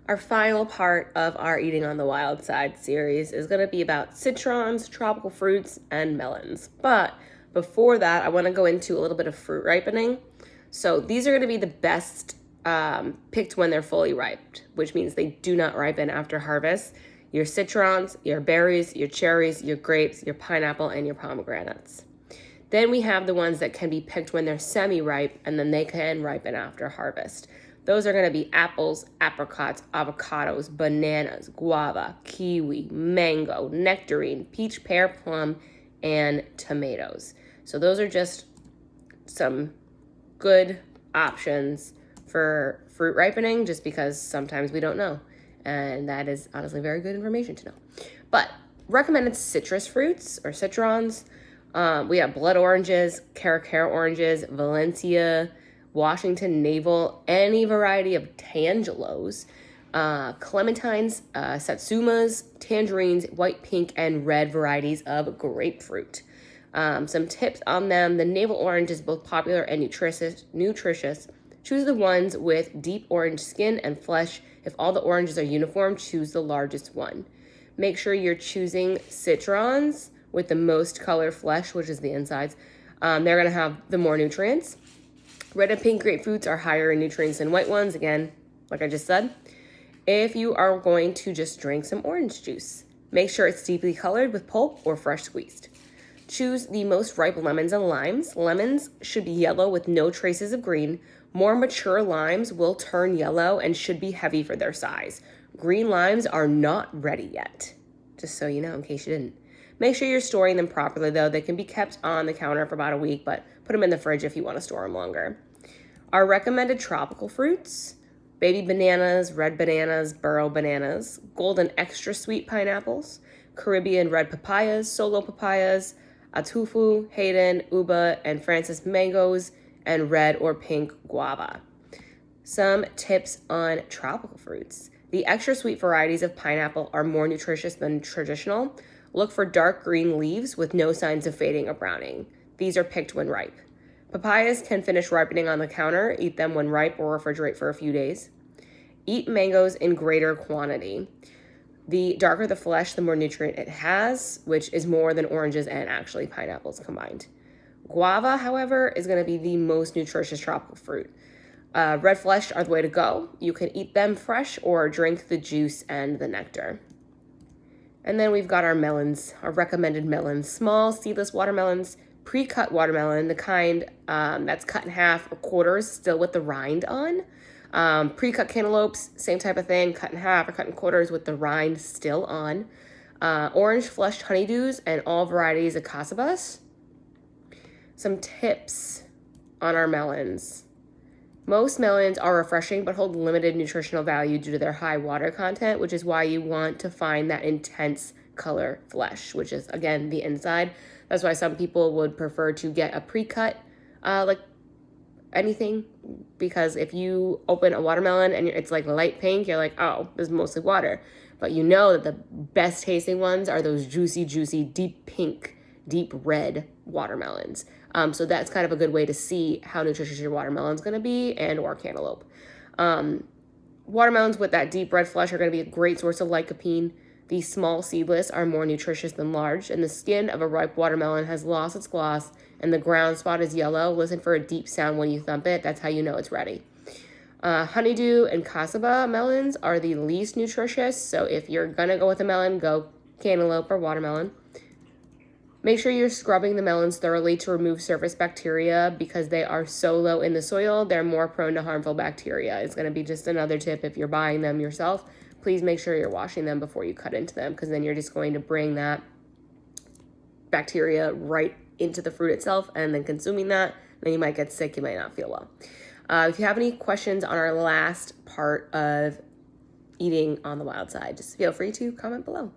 Our final part of our Eating on the Wild Side series is going to be about citrons, tropical fruits, and melons. But before that, I want to go into a little bit of fruit ripening. So these are going to be the best picked when they're fully ripe, which means they do not ripen after harvest. Your citrons, your berries, your cherries, your grapes, your pineapple, and your pomegranates. Then we have the ones that can be picked when they're semi-ripe, and then they can ripen after harvest. Those are going to be apples, apricots, avocados, bananas, guava, kiwi, mango, nectarine, peach, pear, plum, and tomatoes. So those are just some good options for fruit ripening, just because sometimes we don't know. And that is honestly very good information to know. But recommended citrus fruits or citrons. We have blood oranges, Caracara oranges, Valencia, Washington navel, any variety of tangelos, clementines, satsumas, tangerines, white, pink, and red varieties of grapefruit. Some tips on them. The navel orange is both popular and nutritious. Choose the ones with deep orange skin and flesh. If all the oranges are uniform, choose the largest one. Make sure you're choosing citrons with the most color flesh, which is the insides. They're going to have the more nutrients. Red and pink grapefruits are higher in nutrients than white ones, again, like I just said. If you are going to just drink some orange juice, make sure it's deeply colored with pulp or fresh squeezed. Choose the most ripe lemons and limes. Lemons should be yellow with no traces of green. More mature limes will turn yellow and should be heavy for their size. Green limes are not ready yet, just so you know, in case you didn't. Make sure you're storing them properly, though. They can be kept on the counter for about a week, but put them in the fridge if you want to store them longer. Our recommended tropical fruits: baby bananas, red bananas, burro bananas, golden extra sweet pineapples, Caribbean red papayas, solo papayas, atufu, Hayden, uba, and Francis mangoes, and red or pink guava. Some tips on tropical fruits. The extra sweet varieties of pineapple are more nutritious than traditional. Look for dark green leaves with no signs of fading or browning. These are picked when ripe. Papayas can finish ripening on the counter. Eat them when ripe or refrigerate for a few days. Eat mangoes in greater quantity. The darker the flesh, the more nutrient it has, which is more than oranges and actually pineapples combined. Guava, however, is going to be the most nutritious tropical fruit. Red flesh are the way to go. You can eat them fresh or drink the juice and the nectar. And then we've got our melons, our recommended melons. Small, seedless watermelons, pre-cut watermelon, the kind that's cut in half or quarters, still with the rind on. Pre-cut cantaloupes, same type of thing, cut in half or cut in quarters with the rind still on. Orange fleshed honeydews and all varieties of casabas. Some tips on our melons. Most melons are refreshing but hold limited nutritional value due to their high water content, which is why you want to find that intense color flesh, which is, again, the inside. That's why some people would prefer to get a pre-cut, like anything, because if you open a watermelon and it's like light pink, you're like, oh, this is mostly water. But you know that the best tasting ones are those juicy, deep pink, deep red watermelons. So that's kind of a good way to see how nutritious your watermelon's going to be, and or cantaloupe. Watermelons with that deep red flesh are going to be a great source of lycopene. These small seedless are more nutritious than large, and the skin of a ripe watermelon has lost its gloss, and the ground spot is yellow. Listen for a deep sound when you thump it. That's how you know it's ready. Honeydew and casaba melons are the least nutritious, so if you're going to go with a melon, go cantaloupe or watermelon. Make sure you're scrubbing the melons thoroughly to remove surface bacteria because they are so low in the soil, they're more prone to harmful bacteria. It's going to be just another tip if you're buying them yourself. Please make sure you're washing them before you cut into them, because then you're just going to bring that bacteria right into the fruit itself, and then consuming that, then you might get sick, you might not feel well. If you have any questions on our last part of eating on the wild side, just feel free to comment below.